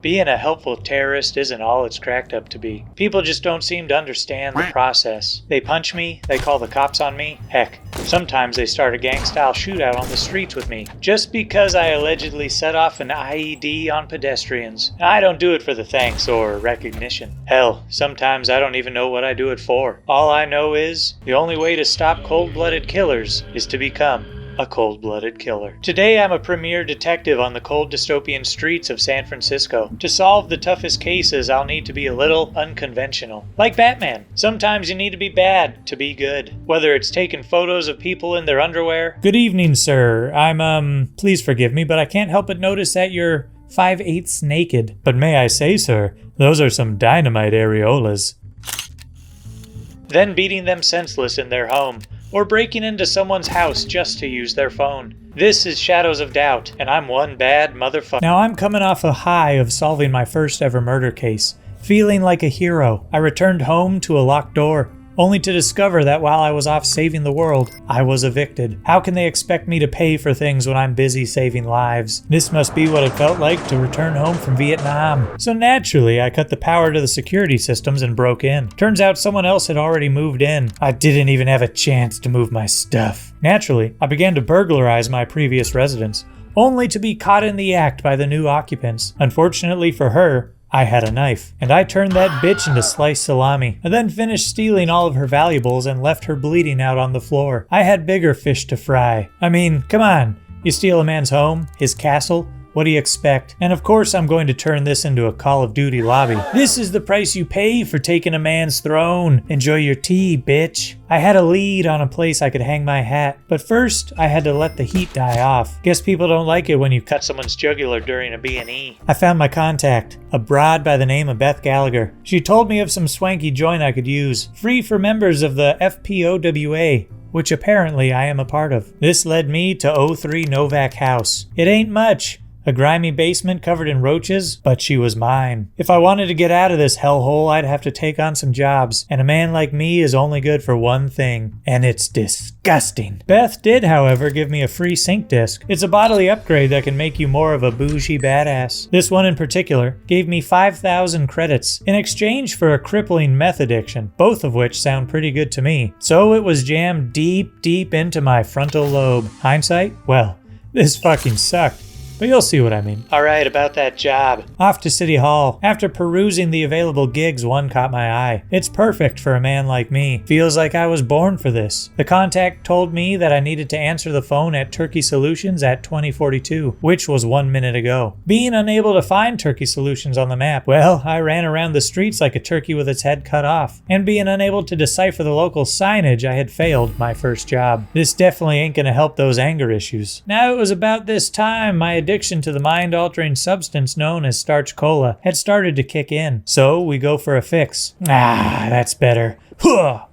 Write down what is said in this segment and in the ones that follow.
Being a helpful terrorist isn't all it's cracked up to be. People just don't seem to understand the process. They punch me, they call the cops on me. Heck, sometimes they start a gang-style shootout on the streets with me, just because I allegedly set off an IED on pedestrians. I don't do it for the thanks or recognition. Hell, sometimes I don't even know what I do it for. All I know is, the only way to stop cold-blooded killers is to become a cold-blooded killer. Today I'm a premier detective on the cold dystopian streets of San Francisco. To solve the toughest cases, I'll need to be a little unconventional. Like Batman. Sometimes you need to be bad to be good. Whether it's taking photos of people in their underwear. Good evening, sir. Please forgive me, but I can't help but notice that you're 5/8 naked. But may I say, sir, those are some dynamite areolas. Then beating them senseless in their home, or breaking into someone's house just to use their phone. This is Shadows of Doubt, and I'm one bad motherfucker. Now I'm coming off a high of solving my first ever murder case, feeling like a hero. I returned home to a locked door, only to discover that while I was off saving the world, I was evicted. How can they expect me to pay for things when I'm busy saving lives? This must be what it felt like to return home from Vietnam. So naturally, I cut the power to the security systems and broke in. Turns out someone else had already moved in. I didn't even have a chance to move my stuff. Naturally, I began to burglarize my previous residence, only to be caught in the act by the new occupants. Unfortunately for her, I had a knife, and I turned that bitch into sliced salami. I then finished stealing all of her valuables and left her bleeding out on the floor. I had bigger fish to fry. I mean, come on. You steal a man's home, his castle, what do you expect? And of course I'm going to turn this into a Call of Duty lobby. This is the price you pay for taking a man's throne. Enjoy your tea, bitch. I had a lead on a place I could hang my hat, but first I had to let the heat die off. Guess people don't like it when you cut someone's jugular during a B&E. I found my contact, a broad by the name of Beth Gallagher. She told me of some swanky joint I could use, free for members of the FPOWA, which apparently I am a part of. This led me to 03 Novak House. It ain't much. A grimy basement covered in roaches, but she was mine. If I wanted to get out of this hellhole, I'd have to take on some jobs, and a man like me is only good for one thing, and it's disgusting. Beth did, however, give me a free sink disc. It's a bodily upgrade that can make you more of a bougie badass. This one in particular gave me 5,000 credits in exchange for a crippling meth addiction, both of which sound pretty good to me. So it was jammed deep into my frontal lobe. Hindsight? Well, this fucking sucked. But you'll see what I mean. Alright, about that job. Off to City Hall. After perusing the available gigs, one caught my eye. It's perfect for a man like me. Feels like I was born for this. The contact told me that I needed to answer the phone at Turkey Solutions at 2042, which was 1 minute ago. Being unable to find Turkey Solutions on the map, well, I ran around the streets like a turkey with its head cut off. And being unable to decipher the local signage, I had failed my first job. This definitely ain't gonna help those anger issues. Now it was about this time my addiction to the mind-altering substance known as starch cola had started to kick in. So we go for a fix. That's better.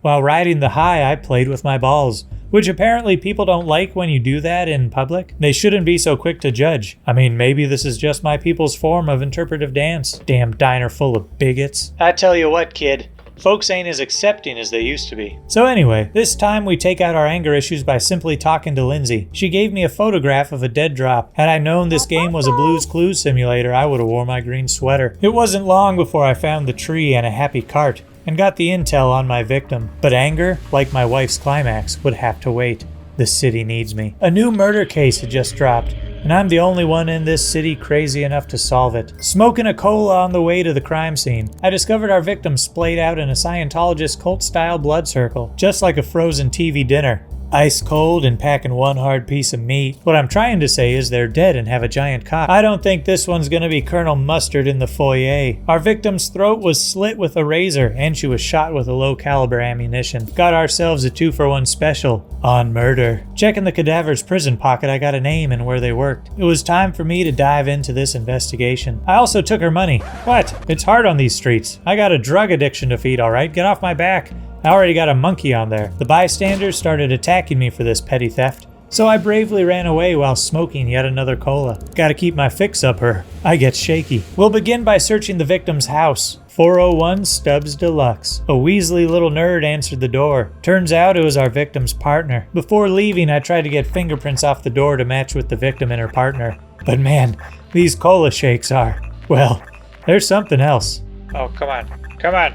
While riding the high, I played with my balls, which apparently people don't like when you do that in public. They shouldn't be so quick to judge. I mean, maybe this is just my people's form of interpretive dance. Damn diner full of bigots. I tell you what, kid. Folks ain't as accepting as they used to be. So anyway, this time we take out our anger issues by simply talking to Lindsay. She gave me a photograph of a dead drop. Had I known this game was a Blue's Clues simulator, I would have worn my green sweater. It wasn't long before I found the tree and a happy cart, and got the intel on my victim. But anger, like my wife's climax, would have to wait. The city needs me. A new murder case had just dropped, and I'm the only one in this city crazy enough to solve it. Smoking a cola on the way to the crime scene, I discovered our victim splayed out in a Scientologist cult-style blood circle, just like a frozen TV dinner. Ice cold and packing one hard piece of meat. What I'm trying to say is they're dead and have a giant cock. I don't think this one's gonna be Colonel Mustard in the foyer. Our victim's throat was slit with a razor and she was shot with a low caliber ammunition. Got ourselves a 2-for-1 special on murder. Checking the cadaver's prison pocket, I got a name and where they worked. It was time for me to dive into this investigation. I also took her money. What? It's hard on these streets. I got a drug addiction to feed, alright? Get off my back. I already got a monkey on there. The bystanders started attacking me for this petty theft, so I bravely ran away while smoking yet another cola. Gotta keep my fix up or I get shaky. We'll begin by searching the victim's house. 401 Stubbs Deluxe. A Weasley little nerd answered the door. Turns out it was our victim's partner. Before leaving, I tried to get fingerprints off the door to match with the victim and her partner. But man, these cola shakes are, well, There's something else. Oh, come on. Come on.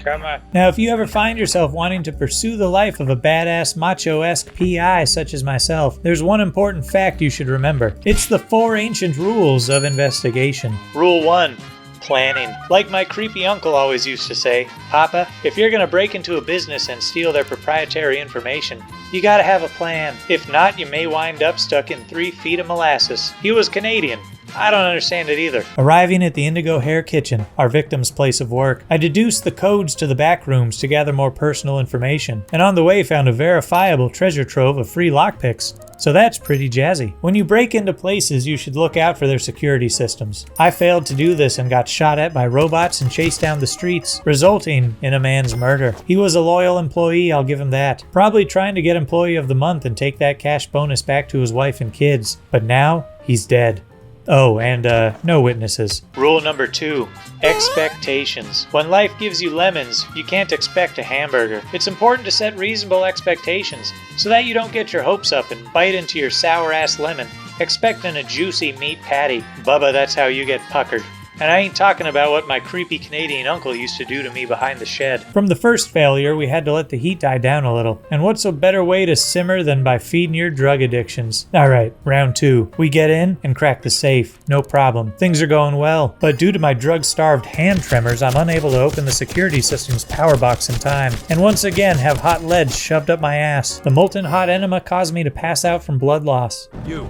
Come on. Now, if you ever find yourself wanting to pursue the life of a badass macho-esque PI such as myself, there's one important fact you should remember. It's the 4 ancient rules of investigation. Rule 1. Planning. Like my creepy uncle always used to say, Papa, if you're gonna break into a business and steal their proprietary information, you gotta have a plan. If not, you may wind up stuck in 3 feet of molasses. He was Canadian. I don't understand it either. Arriving at the Indigo Hair Kitchen, our victim's place of work, I deduced the codes to the back rooms to gather more personal information, and on the way found a verifiable treasure trove of free lockpicks. So that's pretty jazzy. When you break into places, you should look out for their security systems. I failed to do this and got shot at by robots and chased down the streets, resulting in a man's murder. He was a loyal employee, I'll give him that. Probably trying to get Employee of the Month and take that cash bonus back to his wife and kids. But now, he's dead. Oh, and no witnesses. Rule number 2. Expectations. When life gives you lemons, you can't expect a hamburger. It's important to set reasonable expectations so that you don't get your hopes up and bite into your sour-ass lemon expecting a juicy meat patty. Bubba, that's how you get puckered. And I ain't talking about what my creepy Canadian uncle used to do to me behind the shed. From the first failure, we had to let the heat die down a little. And what's a better way to simmer than by feeding your drug addictions? Alright, round 2. We get in and crack the safe. No problem. Things are going well. But due to my drug-starved hand tremors, I'm unable to open the security system's power box in time. And once again have hot lead shoved up my ass. The molten hot enema caused me to pass out from blood loss. You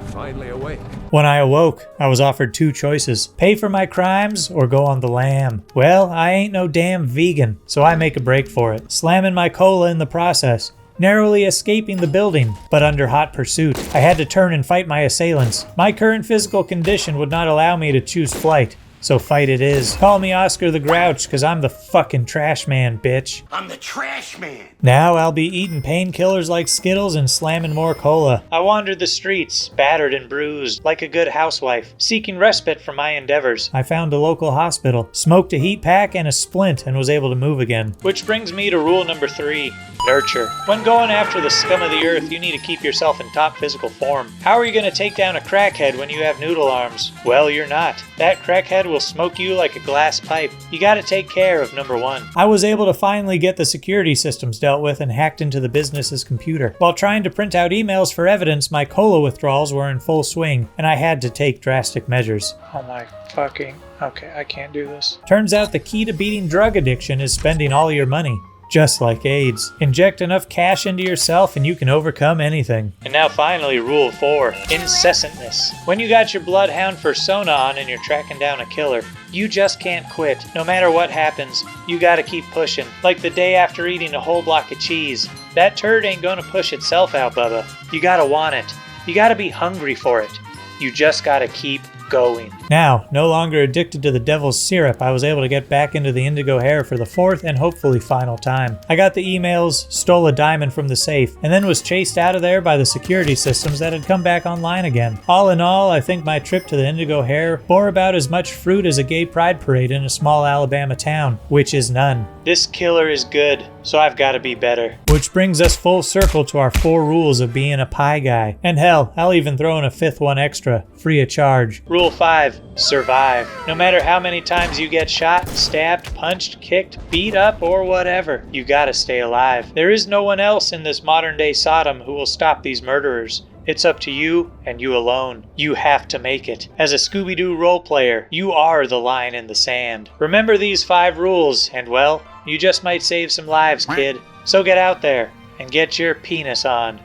finally awake. When I awoke, I was offered 2 choices. Pay for my crimes or go on the lam. Well, I ain't no damn vegan, so I make a break for it, slamming my cola in the process, narrowly escaping the building, but under hot pursuit. I had to turn and fight my assailants. My current physical condition would not allow me to choose flight. So fight it is. Call me Oscar the Grouch, cause I'm the fucking trash man, bitch. I'm the trash man. Now I'll be eating painkillers like Skittles and slamming more cola. I wandered the streets, battered and bruised, like a good housewife, seeking respite from my endeavors. I found a local hospital, smoked a heat pack and a splint, and was able to move again. Which brings me to rule number 3. Nurture. When going after the scum of the earth, you need to keep yourself in top physical form. How are you going to take down a crackhead when you have noodle arms? Well, you're not. That crackhead will smoke you like a glass pipe. You got to take care of number 1. I was able to finally get the security systems dealt with and hacked into the business's computer. While trying to print out emails for evidence, my cola withdrawals were in full swing, and I had to take drastic measures. Oh my fucking... Okay, I can't do this. Turns out the key to beating drug addiction is spending all your money. Just like AIDS. Inject enough cash into yourself and you can overcome anything. And now finally, rule 4. Incessantness. When you got your bloodhound persona on and you're tracking down a killer, you just can't quit. No matter what happens, you gotta keep pushing. Like the day after eating a whole block of cheese. That turd ain't gonna push itself out, Bubba. You gotta want it. You gotta be hungry for it. You just gotta keep going. Now, no longer addicted to the devil's syrup, I was able to get back into the indigo hair for the 4th and hopefully final time. I got the emails, stole a diamond from the safe, and then was chased out of there by the security systems that had come back online again. All in all, I think my trip to the indigo hair bore about as much fruit as a gay pride parade in a small Alabama town, which is none. This killer is good, so I've gotta be better. Which brings us full circle to our 4 rules of being a pie guy. And hell, I'll even throw in a 5th one extra, free of charge. Rule 5. Survive. No matter how many times you get shot, stabbed, punched, kicked, beat up, or whatever, you gotta stay alive. There is no one else in this modern day Sodom who will stop these murderers. It's up to you and you alone. You have to make it. As a Scooby-Doo role player, you are the line in the sand. Remember these 5 rules, and well, you just might save some lives, kid. So get out there and get your penis on.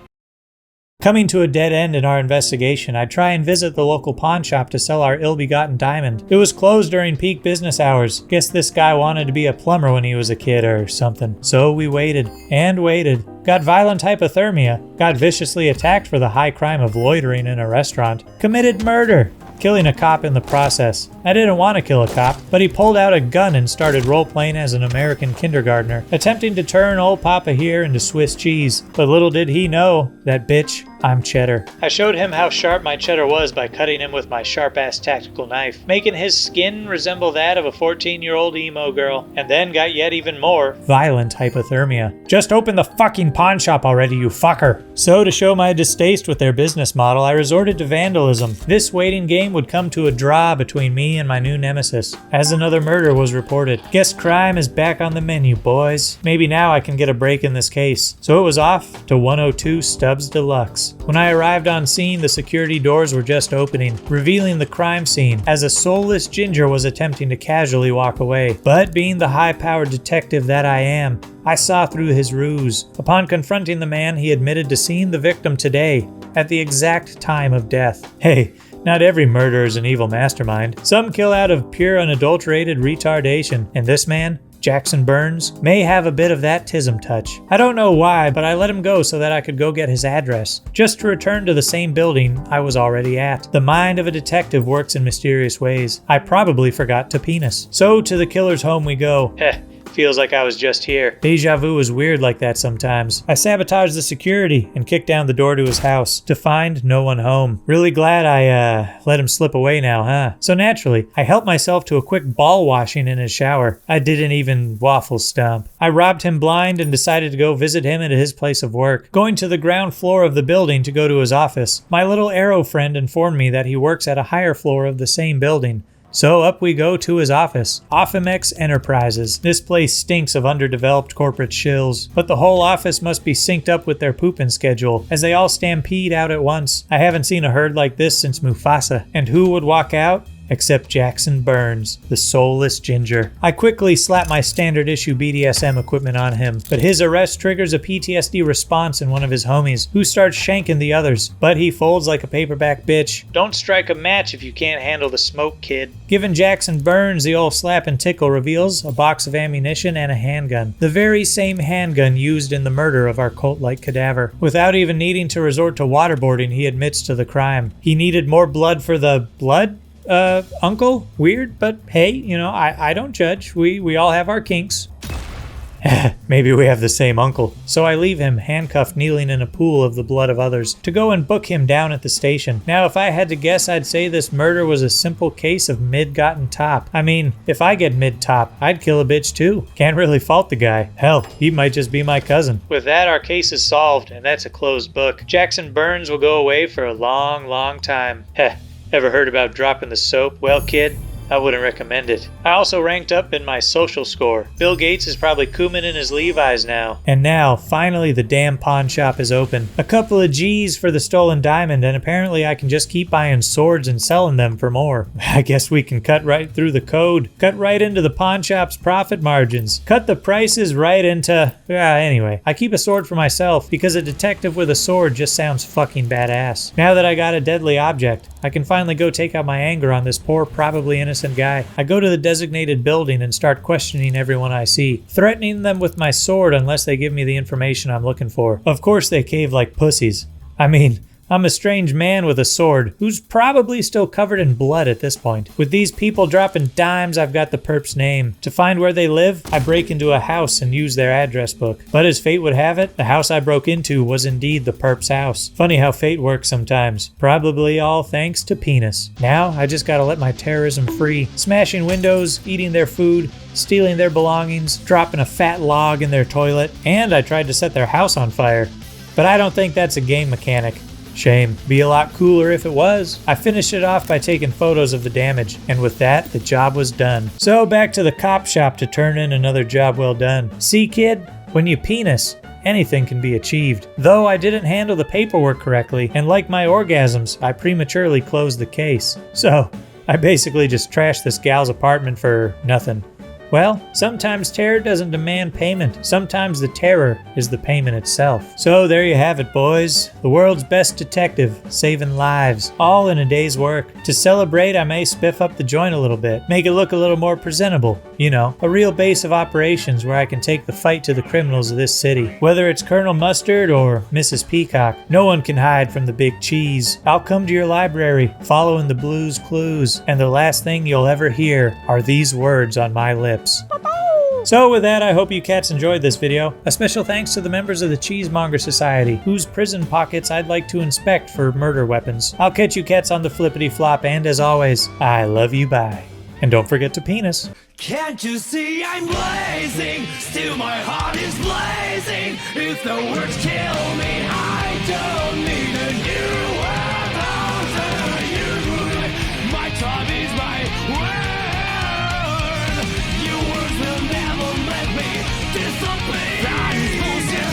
Coming to a dead end in our investigation, I try and visit the local pawn shop to sell our ill-begotten diamond. It was closed during peak business hours. Guess this guy wanted to be a plumber when he was a kid or something. So we waited and waited. Got violent hypothermia. Got viciously attacked for the high crime of loitering in a restaurant. Committed murder. Killing a cop in the process. I didn't want to kill a cop, but he pulled out a gun and started role-playing as an American kindergartner, attempting to turn old Papa here into Swiss cheese. But little did he know, that bitch I'm Cheddar. I showed him how sharp my cheddar was by cutting him with my sharp-ass tactical knife, making his skin resemble that of a 14-year-old emo girl, and then got yet even more violent hypothermia. Just open the fucking pawn shop already, you fucker. So to show my distaste with their business model, I resorted to vandalism. This waiting game would come to a draw between me and my new nemesis, as another murder was reported. Guess crime is back on the menu, boys. Maybe now I can get a break in this case. So it was off to 102 Stubbs Deluxe. When I arrived on scene, the security doors were just opening, revealing the crime scene, as a soulless ginger was attempting to casually walk away. But being the high-powered detective that I am, I saw through his ruse. Upon confronting the man, he admitted to seeing the victim today, at the exact time of death. Hey, not every murderer is an evil mastermind. Some kill out of pure unadulterated retardation, and this man, Jackson Burns, may have a bit of that tism touch. I don't know why, but I let him go so that I could go get his address, just to return to the same building I was already at. The mind of a detective works in mysterious ways. I probably forgot to penis. So to the killer's home we go. Heh. Feels like I was just here. Deja vu is weird like that sometimes. I sabotaged the security and kicked down the door to his house to find no one home. Really glad I let him slip away now, huh? So naturally, I helped myself to a quick ball washing in his shower. I didn't even waffle stomp. I robbed him blind and decided to go visit him at his place of work. Going to the ground floor of the building to go to his office, my little arrow friend informed me that he works at a higher floor of the same building. So up we go to his office, Ophimex Enterprises. This place stinks of underdeveloped corporate shills, but the whole office must be synced up with their pooping schedule, as they all stampede out at once. I haven't seen a herd like this since Mufasa. And who would walk out? Except Jackson Burns, the soulless ginger. I quickly slap my standard issue BDSM equipment on him, but his arrest triggers a PTSD response in one of his homies, who starts shanking the others, but he folds like a paperback bitch. Don't strike a match if you can't handle the smoke, kid. Giving Jackson Burns the old slap and tickle reveals a box of ammunition and a handgun. The very same handgun used in the murder of our cult-like cadaver. Without even needing to resort to waterboarding, he admits to the crime. He needed more blood for the blood? Uncle? Weird, but hey, you know, I don't judge. We all have our kinks. Maybe we have the same uncle. So I leave him, handcuffed, kneeling in a pool of the blood of others, to go and book him down at the station. Now, if I had to guess, I'd say this murder was a simple case of mid-gotten top. I mean, if I get mid-top, I'd kill a bitch too. Can't really fault the guy. Hell, he might just be my cousin. With that, our case is solved, and that's a closed book. Jackson Burns will go away for a long, long time. Heh. Ever heard about dropping the soap? Well, kid, I wouldn't recommend it. I also ranked up in my social score. Bill Gates is probably cooming in his Levi's now. And now, finally, the damn pawn shop is open. A couple of G's for the stolen diamond, and apparently I can just keep buying swords and selling them for more. I guess we can cut right through the code. Cut right into the pawn shop's profit margins. Cut the prices right into... anyway, I keep a sword for myself because a detective with a sword just sounds fucking badass. Now that I got a deadly object, I can finally go take out my anger on this poor, probably innocent guy. I go to the designated building and start questioning everyone I see, threatening them with my sword unless they give me the information I'm looking for. Of course they cave like pussies. I mean, I'm a strange man with a sword, who's probably still covered in blood at this point. With these people dropping dimes, I've got the perp's name. To find where they live, I break into a house and use their address book. But as fate would have it, the house I broke into was indeed the perp's house. Funny how fate works sometimes. Probably all thanks to penis. Now, I just gotta let my terrorism free. Smashing windows, eating their food, stealing their belongings, dropping a fat log in their toilet, and I tried to set their house on fire. But I don't think that's a game mechanic. Shame. Be a lot cooler if it was. I finished it off by taking photos of the damage, and with that, the job was done. So back to the cop shop to turn in another job well done. See, kid? When you penis, anything can be achieved. Though I didn't handle the paperwork correctly, and like my orgasms, I prematurely closed the case. So, I basically just trashed this gal's apartment for nothing. Well, sometimes terror doesn't demand payment. Sometimes the terror is the payment itself. So there you have it, boys. The world's best detective, saving lives, all in a day's work. To celebrate, I may spiff up the joint a little bit, make it look a little more presentable. You know, a real base of operations where I can take the fight to the criminals of this city. Whether it's Colonel Mustard or Mrs. Peacock, no one can hide from the big cheese. I'll come to your library, following the blues clues, and the last thing you'll ever hear are these words on my lips. So with that, I hope you cats enjoyed this video. A special thanks to the members of the Cheesemonger Society, whose prison pockets I'd like to inspect for murder weapons. I'll catch you cats on the flippity flop, and as always, I love you, bye. And don't forget to penis. Can't you see I'm blazing? Still my heart is blazing. If the words kill me, I don't need it.